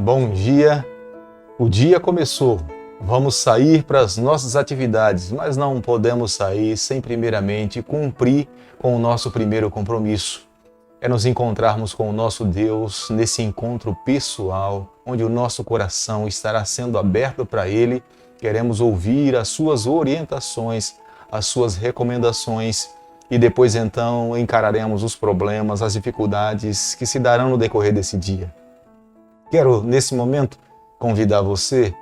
Bom dia, o dia começou. Vamos sair para as nossas atividades, mas não podemos sair sem primeiramente cumprir com o nosso primeiro compromisso. É nos encontrarmos com o nosso Deus nesse encontro pessoal, onde o nosso coração estará sendo aberto para Ele. Queremos ouvir as suas orientações, as suas recomendações e depois então encararemos os problemas, as dificuldades que se darão no decorrer desse dia. Quero, nesse momento, convidar você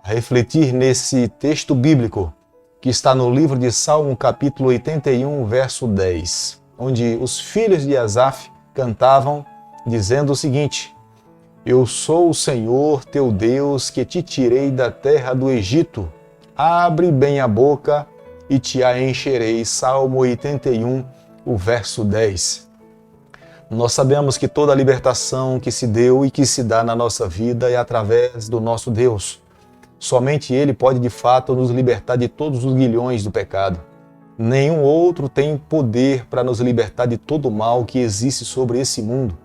a refletir nesse texto bíblico que está no livro de Salmo, capítulo 81, verso 10, onde os filhos de Asaf cantavam dizendo o seguinte: Eu sou o Senhor, teu Deus, que te tirei da terra do Egito. Abre bem a boca e te a encherei. Salmo 81, o verso 10. Nós sabemos que toda a libertação que se deu e que se dá na nossa vida é através do nosso Deus. Somente Ele pode, de fato, nos libertar de todos os grilhões do pecado. Nenhum outro tem poder para nos libertar de todo o mal que existe sobre esse mundo.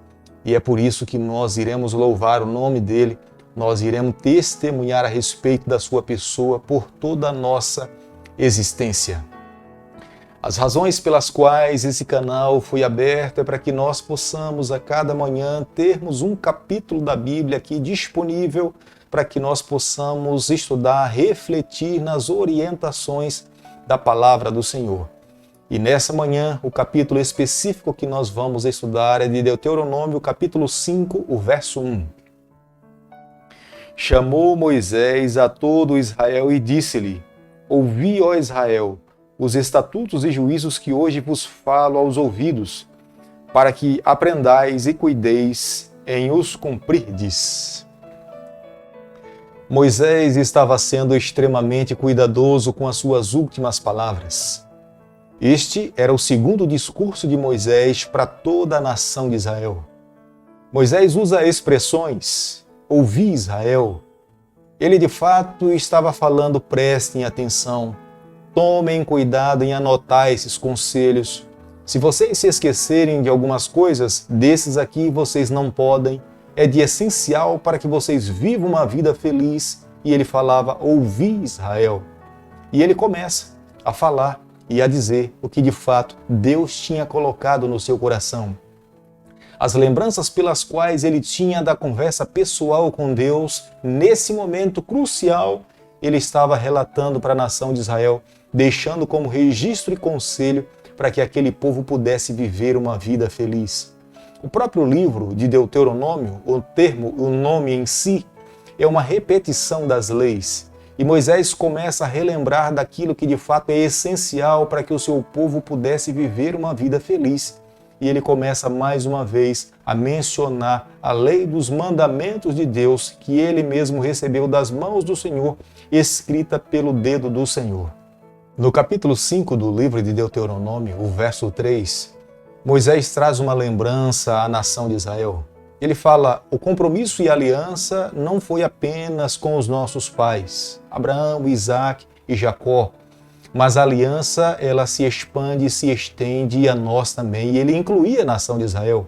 E é por isso que nós iremos louvar o nome dEle, nós iremos testemunhar a respeito da sua pessoa por toda a nossa existência. As razões pelas quais esse canal foi aberto é para que nós possamos a cada manhã termos um capítulo da Bíblia aqui disponível para que nós possamos estudar, refletir nas orientações da palavra do Senhor. E nessa manhã, o capítulo específico que nós vamos estudar é de Deuteronômio, capítulo 5, o verso 1. Chamou Moisés a todo Israel e disse-lhe: Ouvi, ó Israel, os estatutos e juízos que hoje vos falo aos ouvidos, para que aprendais e cuideis em os cumprirdes. Moisés estava sendo extremamente cuidadoso com as suas últimas palavras. Este era o segundo discurso de Moisés para toda a nação de Israel. Moisés usa expressões, ouvi Israel. Ele de fato estava falando, prestem atenção, tomem cuidado em anotar esses conselhos. Se vocês se esquecerem de algumas coisas, desses aqui vocês não podem. É de essencial para que vocês vivam uma vida feliz. E ele falava, ouvi Israel. E ele começa a falar e a dizer o que de fato Deus tinha colocado no seu coração. As lembranças pelas quais ele tinha da conversa pessoal com Deus, nesse momento crucial, ele estava relatando para a nação de Israel, deixando como registro e conselho para que aquele povo pudesse viver uma vida feliz. O próprio livro de Deuteronômio, o nome em si, é uma repetição das leis. E Moisés começa a relembrar daquilo que de fato é essencial para que o seu povo pudesse viver uma vida feliz. E ele começa mais uma vez a mencionar a lei dos mandamentos de Deus que ele mesmo recebeu das mãos do Senhor, escrita pelo dedo do Senhor. No capítulo 5 do livro de Deuteronômio, o verso 3, Moisés traz uma lembrança à nação de Israel. Ele fala, o compromisso e aliança não foi apenas com os nossos pais, Abraão, Isaac e Jacó, mas a aliança ela se expande e se estende a nós também, e ele incluía a nação de Israel.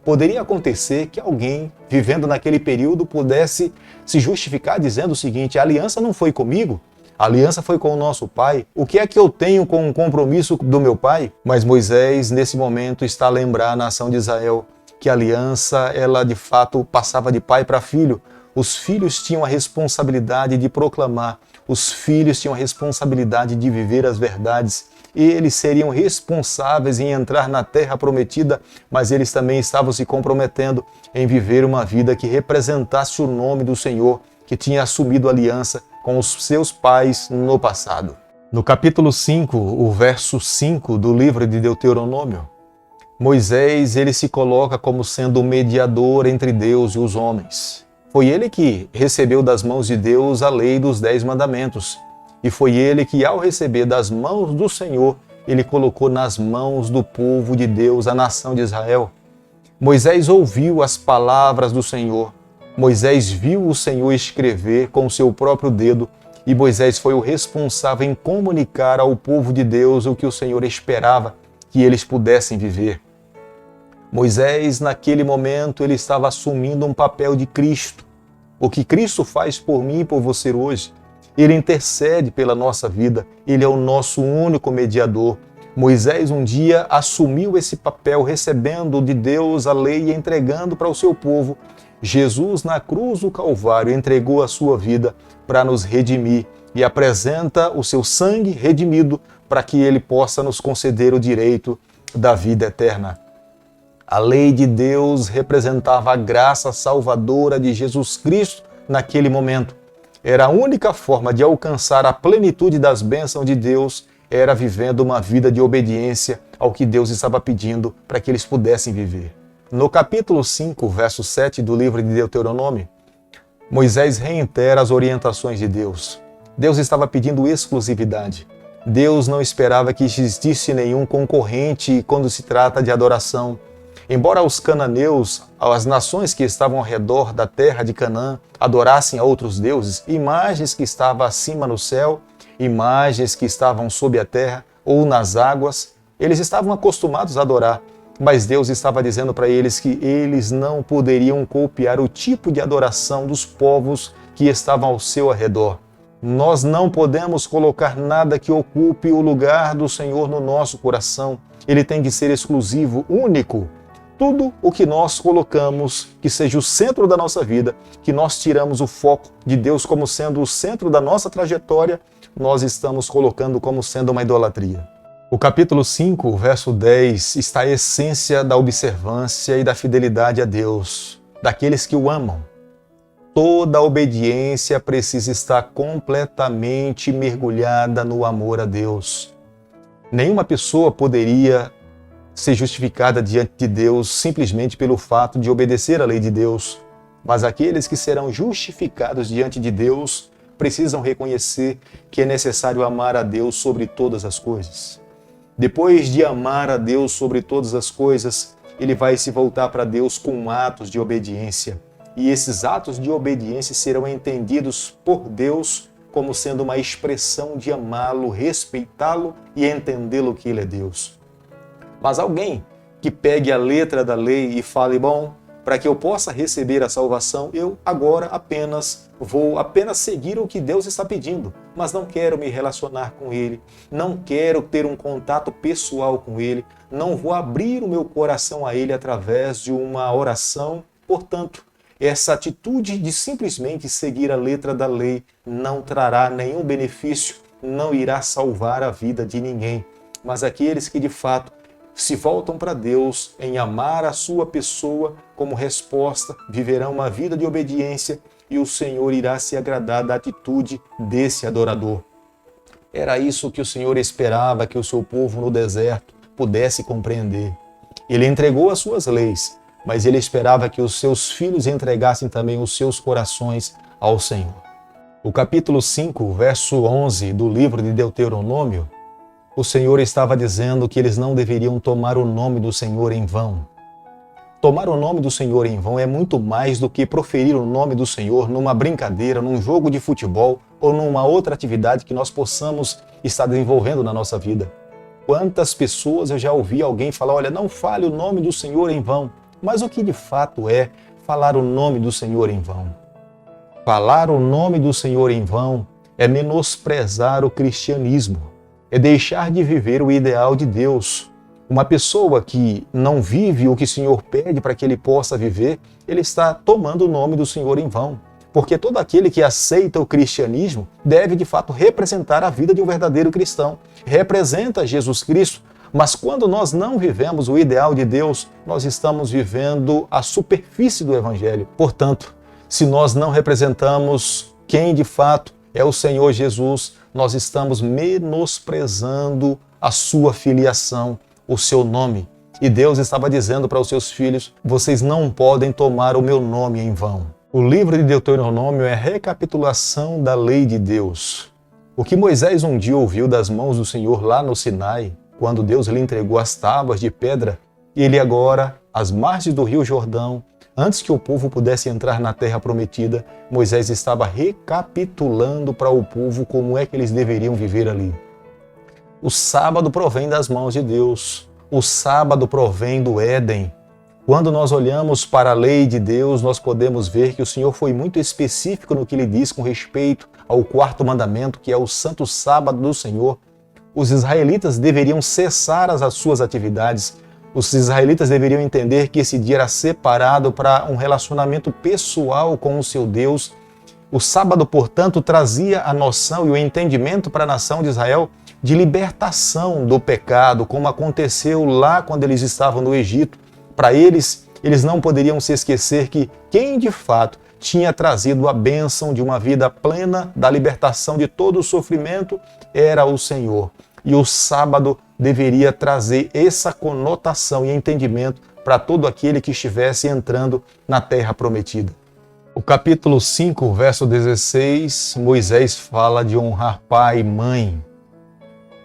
Poderia acontecer que alguém, vivendo naquele período, pudesse se justificar dizendo o seguinte, a aliança não foi comigo, a aliança foi com o nosso pai. O que é que eu tenho com o compromisso do meu pai? Mas Moisés, nesse momento, está a lembrar a nação de Israel que a aliança, ela de fato passava de pai para filho. Os filhos tinham a responsabilidade de proclamar, os filhos tinham a responsabilidade de viver as verdades. Eles seriam responsáveis em entrar na terra prometida, mas eles também estavam se comprometendo em viver uma vida que representasse o nome do Senhor, que tinha assumido aliança com os seus pais no passado. No capítulo 5, o verso 5 do livro de Deuteronômio, Moisés ele se coloca como sendo o mediador entre Deus e os homens. Foi ele que recebeu das mãos de Deus a lei dos 10 mandamentos. E foi ele que, ao receber das mãos do Senhor, ele colocou nas mãos do povo de Deus, a nação de Israel. Moisés ouviu as palavras do Senhor. Moisés viu o Senhor escrever com o seu próprio dedo e Moisés foi o responsável em comunicar ao povo de Deus o que o Senhor esperava que eles pudessem viver. Moisés, naquele momento, ele estava assumindo um papel de Cristo. O que Cristo faz por mim e por você hoje. Ele intercede pela nossa vida, ele é o nosso único mediador. Moisés um dia assumiu esse papel, recebendo de Deus a lei e entregando para o seu povo. Jesus, na cruz do Calvário, entregou a sua vida para nos redimir e apresenta o seu sangue redimido para que ele possa nos conceder o direito da vida eterna. A lei de Deus representava a graça salvadora de Jesus Cristo naquele momento. Era a única forma de alcançar a plenitude das bênçãos de Deus, era vivendo uma vida de obediência ao que Deus estava pedindo para que eles pudessem viver. No capítulo 5, verso 7 do livro de Deuteronômio, Moisés reitera as orientações de Deus. Deus estava pedindo exclusividade. Deus não esperava que existisse nenhum concorrente quando se trata de adoração. Embora os cananeus, as nações que estavam ao redor da terra de Canaã, adorassem a outros deuses, imagens que estavam acima no céu, imagens que estavam sob a terra ou nas águas, eles estavam acostumados a adorar, mas Deus estava dizendo para eles que eles não poderiam copiar o tipo de adoração dos povos que estavam ao seu redor. Nós não podemos colocar nada que ocupe o lugar do Senhor no nosso coração. Ele tem que ser exclusivo, único. Tudo o que nós colocamos, que seja o centro da nossa vida, que nós tiramos o foco de Deus como sendo o centro da nossa trajetória, nós estamos colocando como sendo uma idolatria. O capítulo 5, verso 10, está a essência da observância e da fidelidade a Deus, daqueles que o amam. Toda obediência precisa estar completamente mergulhada no amor a Deus. Nenhuma pessoa poderia ser justificada diante de Deus simplesmente pelo fato de obedecer à lei de Deus. Mas aqueles que serão justificados diante de Deus precisam reconhecer que é necessário amar a Deus sobre todas as coisas. Depois de amar a Deus sobre todas as coisas, ele vai se voltar para Deus com atos de obediência. E esses atos de obediência serão entendidos por Deus como sendo uma expressão de amá-lo, respeitá-lo e entendê-lo que ele é Deus. Mas alguém que pegue a letra da lei e fale, bom, para que eu possa receber a salvação, eu agora vou seguir o que Deus está pedindo, mas não quero me relacionar com Ele, não quero ter um contato pessoal com Ele, não vou abrir o meu coração a Ele através de uma oração. Portanto, essa atitude de simplesmente seguir a letra da lei não trará nenhum benefício, não irá salvar a vida de ninguém. Mas aqueles que de fato se voltam para Deus em amar a sua pessoa como resposta, viverão uma vida de obediência e o Senhor irá se agradar da atitude desse adorador. Era isso que o Senhor esperava que o seu povo no deserto pudesse compreender. Ele entregou as suas leis, mas ele esperava que os seus filhos entregassem também os seus corações ao Senhor. O capítulo 5, verso 11 do livro de Deuteronômio, o Senhor estava dizendo que eles não deveriam tomar o nome do Senhor em vão. Tomar o nome do Senhor em vão é muito mais do que proferir o nome do Senhor numa brincadeira, num jogo de futebol ou numa outra atividade que nós possamos estar desenvolvendo na nossa vida. Quantas pessoas eu já ouvi alguém falar, olha, não fale o nome do Senhor em vão. Mas o que de fato é falar o nome do Senhor em vão? Falar o nome do Senhor em vão é menosprezar o cristianismo. É deixar de viver o ideal de Deus. Uma pessoa que não vive o que o Senhor pede para que ele possa viver, ele está tomando o nome do Senhor em vão. Porque todo aquele que aceita o cristianismo deve, de fato, representar a vida de um verdadeiro cristão. Representa Jesus Cristo, mas quando nós não vivemos o ideal de Deus, nós estamos vivendo a superfície do Evangelho. Portanto, se nós não representamos quem, de fato, é o Senhor Jesus, nós estamos menosprezando a sua filiação, o seu nome. E Deus estava dizendo para os seus filhos, vocês não podem tomar o meu nome em vão. O livro de Deuteronômio é a recapitulação da lei de Deus. O que Moisés um dia ouviu das mãos do Senhor lá no Sinai, quando Deus lhe entregou as tábuas de pedra, ele agora, às margens do rio Jordão, antes que o povo pudesse entrar na terra prometida, Moisés estava recapitulando para o povo como é que eles deveriam viver ali. O sábado provém das mãos de Deus. O sábado provém do Éden. Quando nós olhamos para a lei de Deus, nós podemos ver que o Senhor foi muito específico no que ele diz com respeito ao quarto mandamento, que é o santo sábado do Senhor. Os israelitas deveriam cessar as suas atividades. Os israelitas deveriam entender que esse dia era separado para um relacionamento pessoal com o seu Deus. O sábado, portanto, trazia a noção e o entendimento para a nação de Israel de libertação do pecado, como aconteceu lá quando eles estavam no Egito. Para eles não poderiam se esquecer que quem de fato tinha trazido a bênção de uma vida plena, da libertação de todo o sofrimento, era o Senhor. E o sábado deveria trazer essa conotação e entendimento para todo aquele que estivesse entrando na terra prometida. O capítulo 5, verso 16, Moisés fala de honrar pai e mãe.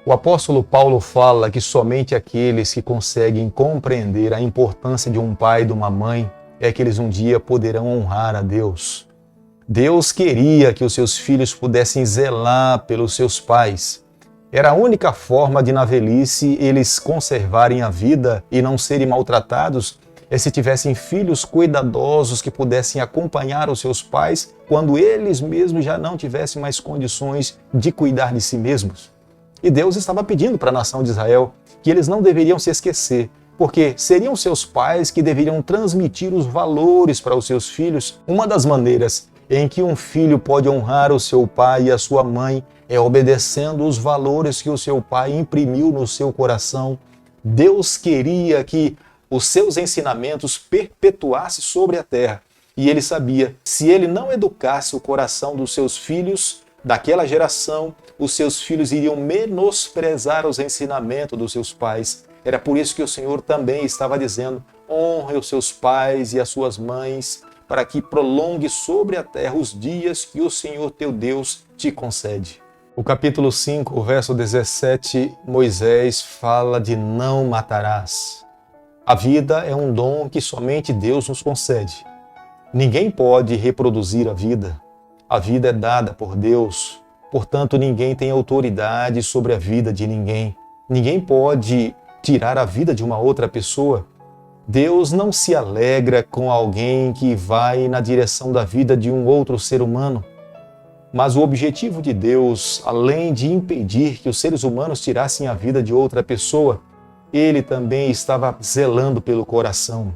O apóstolo Paulo fala que somente aqueles que conseguem compreender a importância de um pai e de uma mãe é que eles um dia poderão honrar a Deus. Deus queria que os seus filhos pudessem zelar pelos seus pais. Era a única forma de, na velhice, eles conservarem a vida e não serem maltratados, é se tivessem filhos cuidadosos que pudessem acompanhar os seus pais quando eles mesmos já não tivessem mais condições de cuidar de si mesmos. E Deus estava pedindo para a nação de Israel que eles não deveriam se esquecer, porque seriam seus pais que deveriam transmitir os valores para os seus filhos. Uma das maneiras em que um filho pode honrar o seu pai e a sua mãe é obedecendo os valores que o seu pai imprimiu no seu coração. Deus queria que os seus ensinamentos perpetuassem sobre a terra. E ele sabia, se ele não educasse o coração dos seus filhos, daquela geração, os seus filhos iriam menosprezar os ensinamentos dos seus pais. Era por isso que o Senhor também estava dizendo: honre os seus pais e as suas mães, para que prolongue sobre a terra os dias que o Senhor teu Deus te concede. O capítulo 5, o verso 17, Moisés fala de não matarás. A vida é um dom que somente Deus nos concede. Ninguém pode reproduzir a vida. A vida é dada por Deus, portanto ninguém tem autoridade sobre a vida de ninguém. Ninguém pode tirar a vida de uma outra pessoa. Deus não se alegra com alguém que vai na direção da vida de um outro ser humano. Mas o objetivo de Deus, além de impedir que os seres humanos tirassem a vida de outra pessoa, ele também estava zelando pelo coração.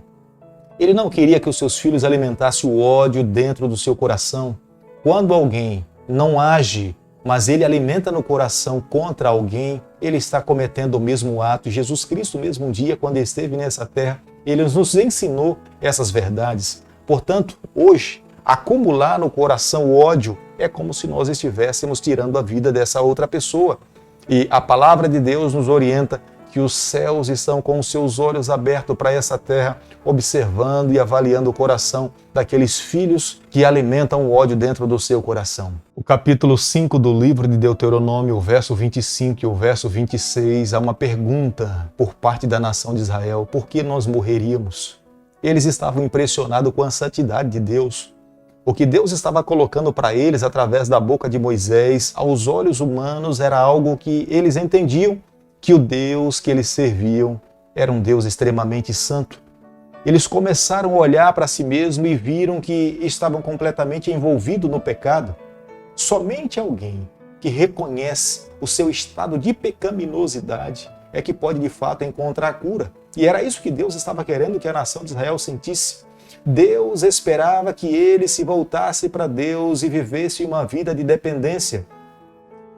Ele não queria que os seus filhos alimentassem o ódio dentro do seu coração. Quando alguém não age, mas ele alimenta no coração contra alguém, ele está cometendo o mesmo ato. Jesus Cristo, mesmo um dia, quando esteve nessa terra, ele nos ensinou essas verdades. Portanto, hoje, acumular no coração o ódio é como se nós estivéssemos tirando a vida dessa outra pessoa. E a palavra de Deus nos orienta que os céus estão com os seus olhos abertos para essa terra, observando e avaliando o coração daqueles filhos que alimentam o ódio dentro do seu coração. O capítulo 5 do livro de Deuteronômio, o verso 25 e o verso 26, há uma pergunta por parte da nação de Israel: por que nós morreríamos? Eles estavam impressionados com a santidade de Deus. O que Deus estava colocando para eles através da boca de Moisés, aos olhos humanos, era algo que eles entendiam, que o Deus que eles serviam era um Deus extremamente santo. Eles começaram a olhar para si mesmos e viram que estavam completamente envolvidos no pecado. Somente alguém que reconhece o seu estado de pecaminosidade é que pode de fato encontrar a cura. E era isso que Deus estava querendo que a nação de Israel sentisse. Deus esperava que eles se voltassem para Deus e vivessem uma vida de dependência.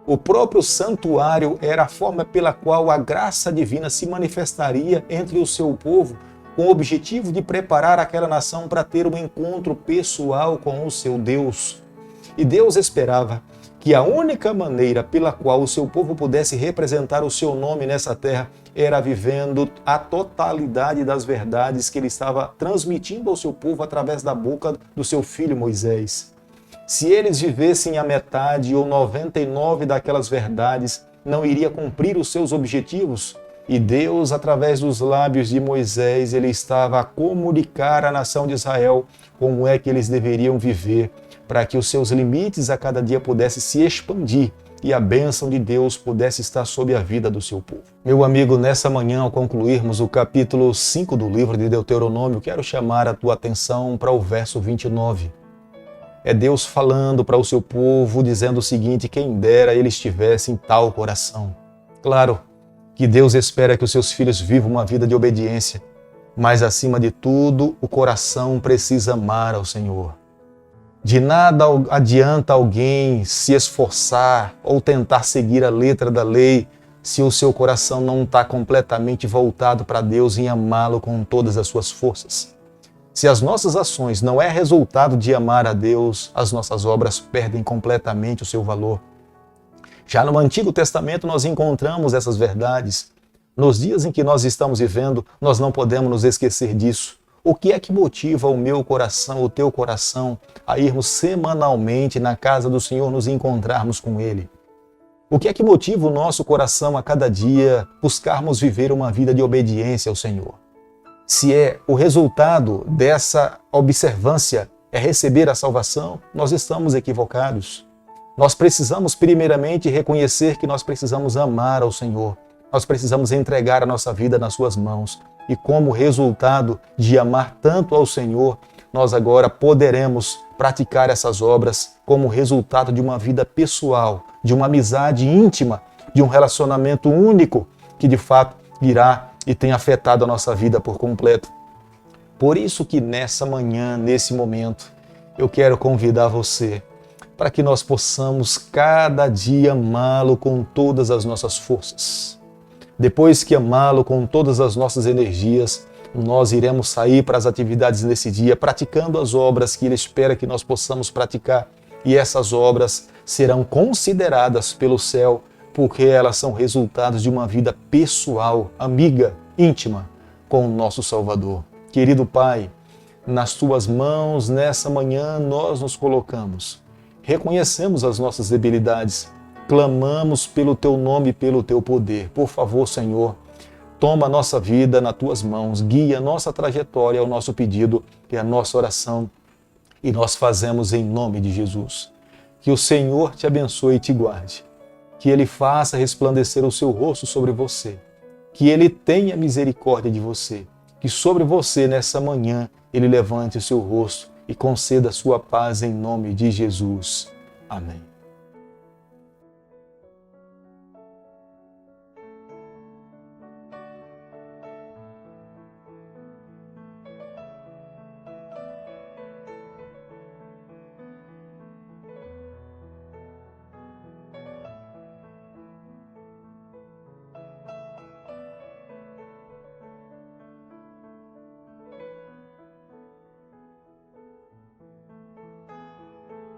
O próprio santuário era a forma pela qual a graça divina se manifestaria entre o seu povo, com o objetivo de preparar aquela nação para ter um encontro pessoal com o seu Deus. E Deus esperava que a única maneira pela qual o seu povo pudesse representar o seu nome nessa terra era vivendo a totalidade das verdades que ele estava transmitindo ao seu povo através da boca do seu filho Moisés. Se eles vivessem a metade ou 99 daquelas verdades, não iria cumprir os seus objetivos. E Deus, através dos lábios de Moisés, ele estava a comunicar à nação de Israel como é que eles deveriam viver, para que os seus limites a cada dia pudessem se expandir e a bênção de Deus pudesse estar sobre a vida do seu povo. Meu amigo, nessa manhã, ao concluirmos o capítulo 5 do livro de Deuteronômio, quero chamar a tua atenção para o verso 29. É Deus falando para o seu povo, dizendo o seguinte: quem dera eles tivessem tal coração. Claro que Deus espera que os seus filhos vivam uma vida de obediência, mas acima de tudo, o coração precisa amar ao Senhor. De nada adianta alguém se esforçar ou tentar seguir a letra da lei se o seu coração não está completamente voltado para Deus em amá-lo com todas as suas forças. Se as nossas ações não é resultado de amar a Deus, as nossas obras perdem completamente o seu valor. Já no Antigo Testamento nós encontramos essas verdades. Nos dias em que nós estamos vivendo, nós não podemos nos esquecer disso. O que é que motiva o meu coração, o teu coração, a irmos semanalmente na casa do Senhor, nos encontrarmos com Ele? O que é que motiva o nosso coração a cada dia buscarmos viver uma vida de obediência ao Senhor? Se é o resultado dessa observância é receber a salvação, nós estamos equivocados. Nós precisamos primeiramente reconhecer que nós precisamos amar ao Senhor. Nós precisamos entregar a nossa vida nas suas mãos. E como resultado de amar tanto ao Senhor, nós agora poderemos praticar essas obras como resultado de uma vida pessoal, de uma amizade íntima, de um relacionamento único que de fato irá e tem afetado a nossa vida por completo. Por isso que nessa manhã, nesse momento, eu quero convidar você para que nós possamos cada dia amá-lo com todas as nossas forças. Depois que amá-lo com todas as nossas energias, nós iremos sair para as atividades nesse dia, praticando as obras que Ele espera que nós possamos praticar. E essas obras serão consideradas pelo céu, porque elas são resultados de uma vida pessoal, amiga, íntima com o nosso Salvador. Querido Pai, nas Tuas mãos, nessa manhã, nós nos colocamos. Reconhecemos as nossas debilidades, clamamos pelo Teu nome e pelo Teu poder. Por favor, Senhor, toma a nossa vida nas Tuas mãos, guia a nossa trajetória, o nosso pedido e a nossa oração, e nós fazemos em nome de Jesus. Que o Senhor te abençoe e te guarde, que Ele faça resplandecer o seu rosto sobre você, que Ele tenha misericórdia de você, que sobre você nessa manhã Ele levante o seu rosto e conceda a sua paz em nome de Jesus. Amém.